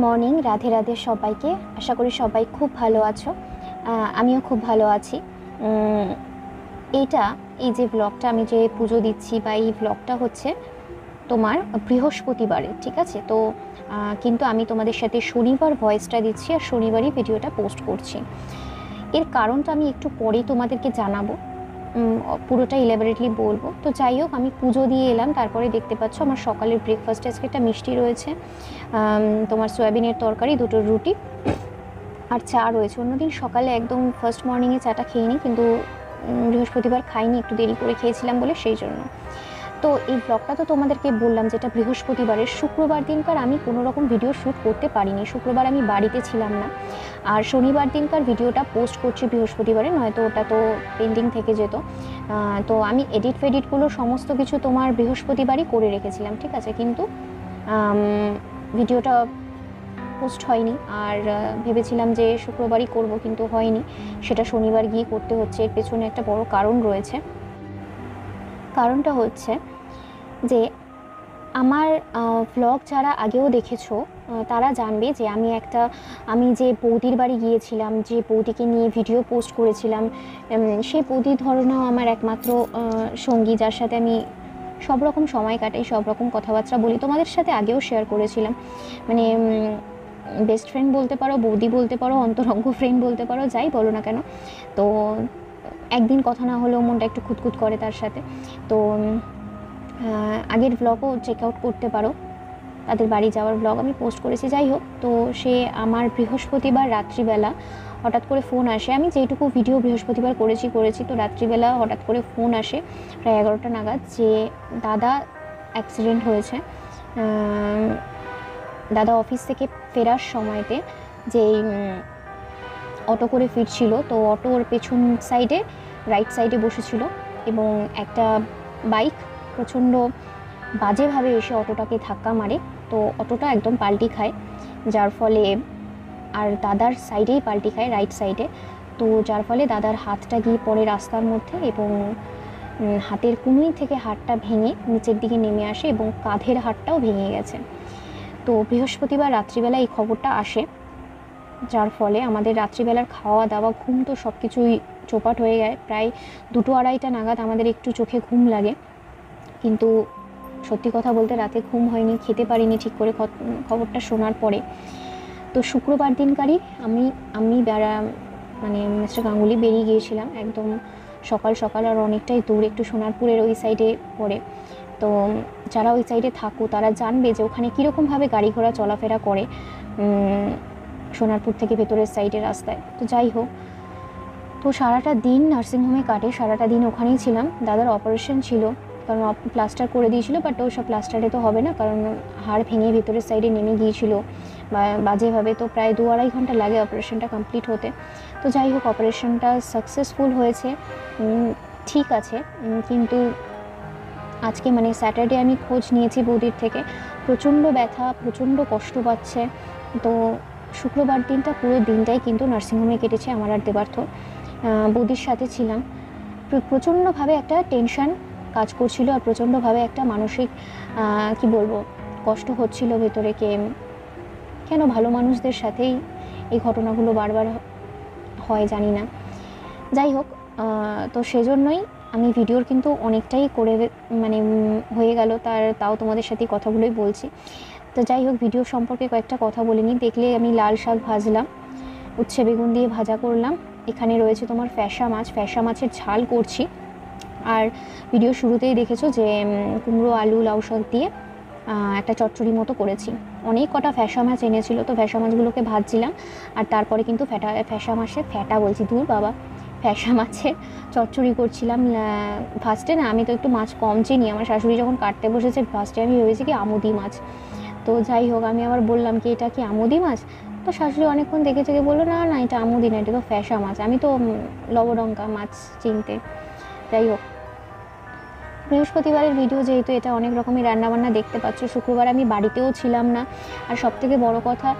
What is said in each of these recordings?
Morning, Radhe Radhe সবাইকে। আশা করি সবাই খুব ভালো আছো। আমিও খুব ভালো আছি। এই যে ব্লগটা আমি যে পুজো দিচ্ছি বা এই ব্লগটা হচ্ছে তোমার বৃহস্পতিবারে, ঠিক আছে? তো কিন্তু আমি তোমাদের সাথে শনিবার ভয়েসটা দিচ্ছি আর শনিবারই ভিডিওটা পোস্ট করছি। এর কারণটা আমি একটু পরেই তোমাদেরকে জানাবো, পুরোটা ইলাবোরেটলি বলবো। তো যাই হোক, আমি পুজো দিয়ে এলাম, তারপরে দেখতে পাচ্ছ আমার সকালের ব্রেকফাস্টে আজকে একটা মিষ্টি রয়েছে, তোমার সয়াবিনের তরকারি, দুটো রুটি আর চা রয়েছে। অন্যদিন সকালে একদম ফার্স্ট মর্নিংয়ে চাটা খেয়ে নিই, কিন্তু বৃহস্পতিবার খাইনি, একটু দেরি করে খেয়েছিলাম বলে সেই জন্য। তো এই ব্লগটা তো তোমাদেরকে বললাম যেটা বৃহস্পতিবারের। শুক্রবার দিনকার আমি কোনো রকম ভিডিও শ্যুট করতে পারিনি, শুক্রবার আমি বাড়িতে ছিলাম না। আর শনিবার দিনকার ভিডিওটা পোস্ট করছি বৃহস্পতিবারে, নয়তো ওটা তো পেন্ডিং থেকে যেত। তো আমি এডিট ফেডিটগুলো সমস্ত কিছু তোমার বৃহস্পতিবারই করে রেখেছিলাম, ঠিক আছে? কিন্তু ভিডিওটা পোস্ট হয়নি, আর ভেবেছিলাম যে শুক্রবারই করব, কিন্তু হয়নি, সেটা শনিবার গিয়ে করতে হচ্ছে। এর পেছনে একটা বড় কারণ রয়েছে। কারণটা হচ্ছে যে আমার ভ্লগ যারা আগেও দেখেছো তারা জানবে যে আমি যে বৌদির বাড়ি গিয়েছিলাম, যে বৌদিকে নিয়ে ভিডিও পোস্ট করেছিলাম, সেই বৌদির ধরনেও আমার একমাত্র সঙ্গী, যার সাথে আমি সব রকম সময় কাটাই, সব রকম কথাবার্তা বলি। তোমাদের সাথে আগেও শেয়ার করেছিলাম, মানে বেস্ট ফ্রেন্ড বলতে পারো, বৌদি বলতে পারো, অন্তরঙ্গ ফ্রেন্ড বলতে পারো, যাই বলো না কেন। তো একদিন কথা না হলেও মনটা একটু খুঁতখুত করে তার সাথে। তো আগের ব্লগও চেক আউট করতে পারো, তাদের বাড়ি যাওয়ার ব্লগ আমি পোস্ট করেছি। যাই হোক, তো সে আমার বৃহস্পতিবার রাত্রিবেলা হঠাৎ করে ফোন আসে। আমি যেটুকু ভিডিও বৃহস্পতিবার করেছি, তো রাত্রিবেলা হঠাৎ করে ফোন আসে প্রায় 11টা নাগাদ, যে দাদা অ্যাক্সিডেন্ট হয়েছে। দাদা অফিস থেকে ফেরার সময়তে যে অটো করে ফিরছিল, তো অটোর পেছন সাইডে রাইট সাইডে বসেছিল এবং একটা বাইক প্রচণ্ড বাজেভাবে এসে অটোটাকে ধাক্কা মারে। তো অটোটা একদম পাল্টি খায়, যার ফলে, আর দাদার সাইডেই পাল্টি খায়, রাইট সাইডে। তো যার ফলে দাদার হাতটা গিয়ে পড়ে রাস্তার মধ্যে এবং হাতের কনুই থেকে হাড়টা ভেঙে নিচের দিকে নেমে আসে এবং কাঁধের হাড়টাও ভেঙে গেছে। তো বৃহস্পতিবার রাত্রিবেলা এই খবরটা আসে, যার ফলে আমাদের রাত্রিবেলার খাওয়া দাওয়া, ঘুম তো সব কিছুই চোপাট হয়ে যায়। প্রায় 2-2:30 নাগাদ আমাদের একটু চোখে ঘুম লাগে, কিন্তু সত্যি কথা বলতে রাতে ঘুম হয়নি, খেতে পারিনি ঠিক করে খবরটা শোনার পরে। তো শুক্রবার দিনকারই আমি মানে মিস্টার গাঙ্গুলি বেরিয়ে গিয়েছিলাম একদম সকাল সকাল, আর অনেকটাই দূর, একটু সোনারপুরের ওই সাইডে পড়ে। তো যারা ওই সাইডে থাকো তারা জানবে যে ওখানে কীরকমভাবে গাড়ি ঘোড়া চলাফেরা করে সোনারপুর থেকে ভেতরের সাইডের রাস্তায়। তো যাই হোক, তো সারাটা দিন নার্সিংহোমে কাটে, সারাটা দিন ওখানেই ছিলাম। দাদার অপারেশন ছিল, কারণ প্লাস্টার করে দিয়েছিল, বাট ওসব প্লাস্টারে তো হবে না, কারণ হাড় ভেঙে ভেতরের সাইডে নেমে গিয়েছিল বাজেভাবে। তো প্রায় 2-2.5 ঘন্টা লাগে অপারেশনটা কমপ্লিট হতে। তো যাই হোক, অপারেশনটা সাকসেসফুল হয়েছে, ঠিক আছে। কিন্তু আজকে মানে স্যাটারডে আমি খোঁজ নিয়েছি বৌদির থেকে, প্রচণ্ড ব্যথা, প্রচণ্ড কষ্ট পাচ্ছে। তো শুক্রবার দিনটা, পুরো দিনটাই কিন্তু নার্সিংহোমে কেটেছে আমার আর দেবার্থ। বৌদির সাথে ছিলাম, প্রচণ্ডভাবে একটা টেনশান কাজ করছিল, আর প্রচণ্ডভাবে একটা মানসিক কি বলবো, কষ্ট হচ্ছিল ভেতরে, কেন ভালো মানুষদের সাথেই এই ঘটনাগুলো বারবার হয় জানি না। যাই হোক, তো সেজন্যই আমি ভিডিওর কিন্তু অনেকটাই করে মানে হয়ে গেল, তাও তোমাদের সাথে কথাগুলোই বলছি। তো যাই হোক, ভিডিও সম্পর্কে কয়েকটা কথা বলে নিই। দেখলে আমি লাল শাক ভাজলাম, উচ্ছে বেগুন দিয়ে ভাজা করলাম। এখানে রয়েছে তোমার ফ্যাসা মাছের ঝাল করছি। আর ভিডিও শুরুতেই দেখেছো যে কুমড়ো আলু লাউ শাক দিয়ে একটা চচ্চড়ি মতো করেছি। অনেক কটা ফ্যাসা মাছ এনেছিল, তো ফ্যাসা মাছগুলোকে ভাজছিলাম। আর তারপরে কিন্তু ফ্যাসা মাছের চচ্চড়ি করছিলাম। ফার্স্টে না, আমি তো একটু মাছ কম চিনি, আমার শাশুড়ি যখন কাটতে বসেছে ফার্স্টে আমি ভেবেছি কি আমুদি মাছ। তো যাই হোক, আমি আবার বললাম কি এটা কি আমুদি মাছ? তো শাশুড়ি অনেকক্ষণ দেখে থেকে বললো, না না, এটা আমুদি না, এটা তো ফ্যাসা মাছ। আমি তো লবডঙ্কা মাছ চিনতে। যাই হোক, বৃহস্পতিবারের ভিডিও যেহেতু, এটা অনেক রকমের রান্নাবান্না দেখতে পাচ্ছ। শুক্রবার আমি বাড়িতেও ছিলাম না, আর সবথেকে বড় কথা,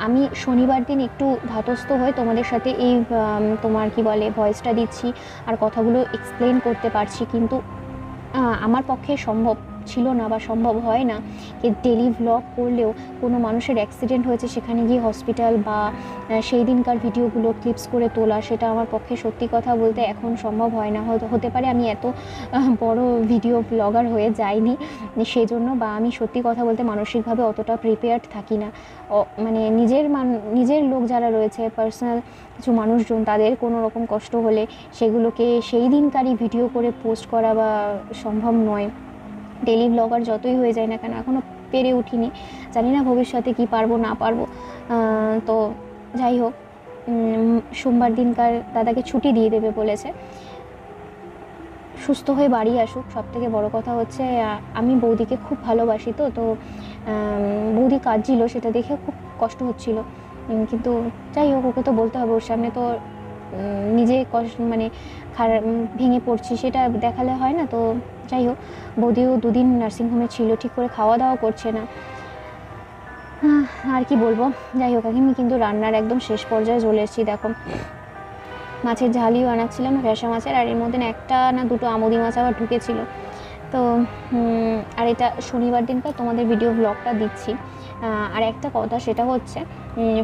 আমি শনিবার দিন একটু ধাতস্থ হয়ে তোমাদের সাথে এই তোমার কি বলে ভয়েসটা দিচ্ছি আর কথাগুলো এক্সপ্লেন করতে পারছি, কিন্তু আমার পক্ষে সম্ভব ছিল না বা সম্ভব হয় না যে ডেলি ভ্লগ করলেও কোনো মানুষের অ্যাক্সিডেন্ট হয়েছে সেখানে গিয়ে হসপিটাল বা সেই দিনকার ভিডিওগুলো ক্লিপস করে তোলা, সেটা আমার পক্ষে সত্যি কথা বলতে এখন সম্ভব হয় না। হয়তো হতে পারে আমি এত বড় ভিডিও ব্লগার হয়ে যাইনি সেই জন্য, বা আমি সত্যি কথা বলতে মানসিকভাবে অতটা প্রিপেয়ার্ড থাকি না। মানে নিজের লোক যারা রয়েছে, পার্সোনাল কিছু মানুষজন, তাদের কোনো রকম কষ্ট হলে সেগুলোকে সেই দিনকারই ভিডিও করে পোস্ট করা বা সম্ভব নয়। ডেলি ব্লগার যতই হয়ে যায় না কেন এখনও পেরে উঠিনি, জানি না ভবিষ্যতে কি পারবো না পারবো। তো যাই হোক, সোমবার দিনকার দাদাকে ছুটি দিয়ে দেবে বলেছে, সুস্থ হয়ে বাড়ি আসুক। সব থেকে বড়ো কথা হচ্ছে আমি বৌদিকে খুব ভালোবাসি, তো বৌদি কাঁদছিল, সেটা দেখে খুব কষ্ট হচ্ছিল। কিন্তু যাই হোক, ওকে তো বলতে হবে, ওর সামনে তো নিজে মানে ভেঙে পড়ছি সেটা দেখালে হয় না। তো যাই হোক, বৌদিও 2 দিন নার্সিংহোমে ছিল, ঠিক করে খাওয়া দাওয়া করছে না, আর কি বলবো। যাই হোক, আমি কিন্তু রান্নার একদম শেষ পর্যায়ে চলে এসেছি। দেখো, মাছের ঝালিও আনাচ্ছিলাম, ভেসা মাছের, আর এর মধ্যে 1 না 2টো আমুদি মাছ আবার ঢুকেছিল। তো আর এটা শনিবার দিনকার তোমাদের ভিডিও ব্লগটা দিচ্ছি। আর একটা কথা, সেটা হচ্ছে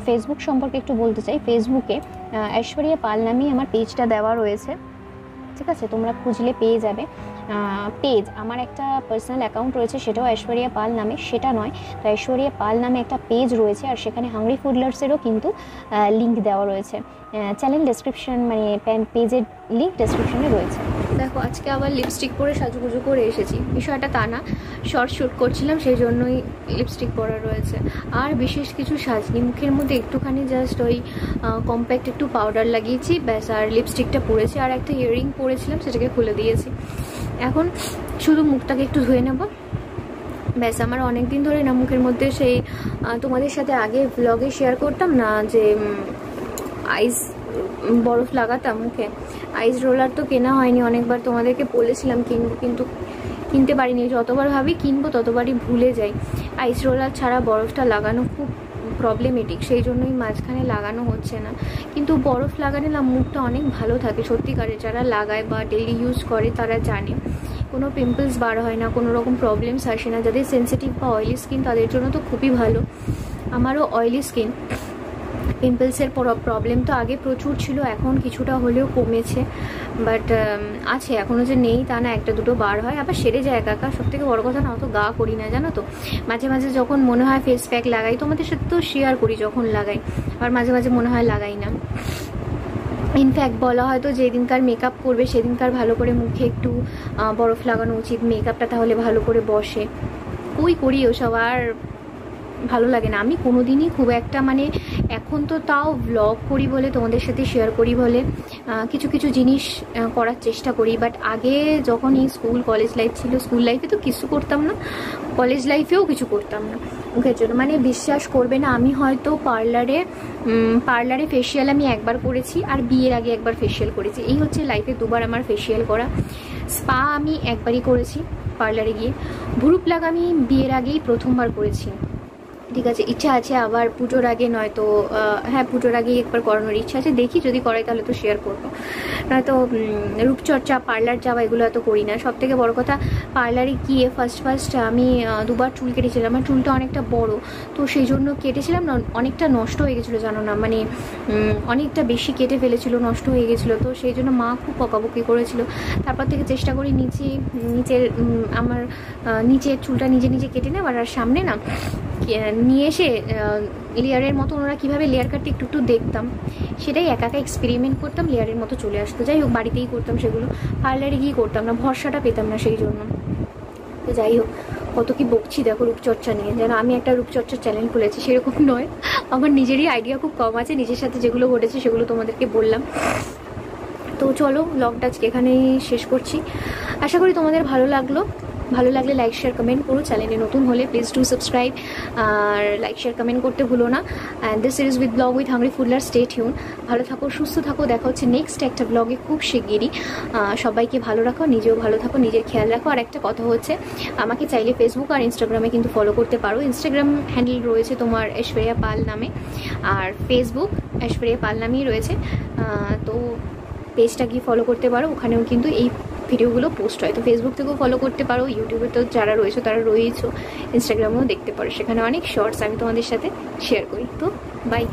ফেসবুক সম্পর্কে একটু বলতে চাই। ফেসবুকে ঐশ্বরিয়া পাল নামেই আমার পেজটা দেওয়া রয়েছে, ঠিক আছে? তোমরা খুঁজলে পেয়ে যাবে পেজ। আমার একটা পার্সোনাল অ্যাকাউন্ট রয়েছে, সেটাও ঐশ্বরিয়া পাল নামে, সেটা নয়। তো ঐশ্বরিয়া পাল নামে একটা পেজ রয়েছে, আর সেখানে হাংরি ফুডলার্সেরও কিন্তু লিঙ্ক দেওয়া রয়েছে। চ্যানেল ডেসক্রিপশন, মানে পেজের লিঙ্ক ডেসক্রিপশনে রয়েছে। দেখো, আজকে আবার লিপস্টিক পরে সাজুগুজু করে এসেছি, বিষয়টা তা না, শর্ট শ্যুট করছিলাম সেই জন্যই লিপস্টিক পরা রয়েছে। আর বিশেষ কিছু সাজনি, মুখের মধ্যে একটুখানি জাস্ট ওই কম্প্যাক্ট একটু পাউডার লাগিয়েছি, ব্যাস, আর লিপস্টিকটা পরেছি, আর একটা ইয়াররিং পরেছিলাম, সেটাকে খুলে দিয়েছি। এখন শুধু মুখটাকে একটু ধুয়ে নেব, ব্যাস। আমার অনেক দিন ধরে না মুখের মধ্যে সেই তোমাদের সাথে আগে ব্লগে শেয়ার করতাম না যে আইস বরফ লাগাতাম মুখে, আইস রোলার তো কেনা হয়নি, অনেকবার তোমাদেরকে বলেছিলাম কিনবো, কিন্তু কিনতে পারিনি। যতবার ভাবি কিনবো ততবারই ভুলে যাই। আইস রোলার ছাড়া বরফটা লাগানো খুব প্রবলেমেটিক, সেই জন্যই মাঝখানে লাগানো হচ্ছে না। কিন্তু বরফ লাগালে না মুখটা অনেক ভালো থাকে সত্যিকারে, যারা লাগায় বা ডেইলি ইউজ করে তারা জানে। কোনো পিম্পলস বার হয় না, কোনো রকম প্রবলেমস আসে না। যাদের সেন্সিটিভ বা অয়েলি স্কিন তাদের জন্য তো খুবই ভালো। আমারও অয়েলি স্কিন, পিম্পলসের প্রবলেম তো আগে প্রচুর ছিল, এখন কিছুটা হলেও কমেছে, বাট আছে এখনও যে নেই তা না, 1-2 বার হয়, আবার সেরে যায় একা একা। সবথেকে বড় কথা না, অত গা করি না জানো তো। মাঝে মাঝে যখন মনে হয় ফেস প্যাক লাগাই, তোমাদের সাথে তো শেয়ার করি যখন লাগাই, আর মাঝে মাঝে মনে হয় লাগাই না। ইনফ্যাক্ট বলা হয় তো যেদিনকার মেকআপ করবে সেদিনকার ভালো করে মুখে একটু বরফ লাগানো উচিত, মেকআপটা তাহলে ভালো করে বসে। করি ওসব, আর ভালো লাগে না। আমি কোনোদিনই খুব একটা, মানে এখন তো তাও ব্লগ করি বলে, তোমাদের সাথে শেয়ার করি বলে কিছু কিছু জিনিস করার চেষ্টা করি, বাট আগে যখন এই স্কুল কলেজ লাইফ ছিল, স্কুল লাইফে তো কিছু করতাম না, কলেজ লাইফেও কিছু করতাম না মুখের জন্য। মানে বিশ্বাস করবে না, আমি হয়তো পার্লারে ফেসিয়াল আমি একবার করেছি, আর বিয়ের আগে একবার ফেসিয়াল করেছি, এই হচ্ছে লাইফে 2বার আমার ফেসিয়াল করা। স্পা আমি একবারই করেছি পার্লারে গিয়ে। ভ্রু প্লাগ আমি বিয়ের আগেই প্রথমবার করেছি, ঠিক আছে। ইচ্ছা আছে আবার পুজোর আগে, নয়তো হ্যাঁ পুজোর আগেই একবার করানোর ইচ্ছা আছে, দেখি যদি করাই তাহলে তো শেয়ার করবো। নয়তো রূপচর্চা, পার্লার যাওয়া এগুলো এত করি না। সব থেকে বড়ো কথা, পার্লারে গিয়ে ফার্স্ট আমি 2বার চুল কেটেছিলাম। আমার চুলটা অনেকটা বড়, তো সেই জন্য কেটেছিলাম না, অনেকটা নষ্ট হয়ে গেছিলো জানো না, মানে অনেকটা বেশি কেটে ফেলেছিল, নষ্ট হয়ে গেছিলো। তো সেই জন্য মা খুব বকাবকি করেছিল। তারপর থেকে চেষ্টা করি আমার নিচের চুলটা নিজে কেটে নেওয়ার, আর সামনে না নিয়ে এসে লেয়ারের মতো ওরা কীভাবে লেয়ার কাটতে একটু দেখতাম, সেটাই একা এক্সপেরিমেন্ট করতাম, লেয়ারের মতো চলে আসতো। যাই হোক, বাড়িতেই করতাম সেগুলো, পার্লারে গিয়ে করতাম না, ভরসাটা পেতাম না সেই জন্য। তো যাই হোক, কত কি বকছি দেখো রূপচর্চা নিয়ে, যেন আমি একটা রূপচর্চার চ্যানেল খুলেছি, সেরকম নয়। আমার নিজেরই আইডিয়া খুব কম আছে, নিজের সাথে যেগুলো ঘটেছে সেগুলো তোমাদেরকে বললাম। তো চলো, ব্লগটা আজকে এখানেই শেষ করছি। আশা করি তোমাদের ভালো লাগলে লাইক শেয়ার কমেন্ট করো। চ্যানেলে নতুন হলে প্লিজ ডু সাবস্ক্রাইব, আর লাইক শেয়ার কমেন্ট করতে ভুলো না। And this series with blog with Hungry Foodler, stay tune. ভালো থাকো, সুস্থ থাকো, দেখা হচ্ছে নেক্সট একটা ব্লগে খুব শিগগিরই। সবাইকে ভালো রাখো, নিজেও ভালো থাকো, নিজের খেয়াল রাখো। আর একটা কথা হচ্ছে, আমাকে চাইলে ফেসবুক আর ইনস্টাগ্রামে কিন্তু ফলো করতে পারো। ইনস্টাগ্রাম হ্যান্ডেল রয়েছে তোমার ঐশ্বরিয়া পাল নামে, আর ফেসবুক ঐশ্বরিয়া পাল নামেই রয়েছে। তো পেজটা গিয়ে ফলো করতে পারো, ওখানেও কিন্তু এই ভিডিওগুলো পোস্ট হয়। তো ফেসবুক থেকেও ফলো করতে পারো, ইউটিউবে তো যারা রয়েছে তারা রয়েছো, ইনস্টাগ্রামেও দেখতে পারো, সেখানে অনেক শর্টস আমি তোমাদের সাথে শেয়ার করি। তো বাই।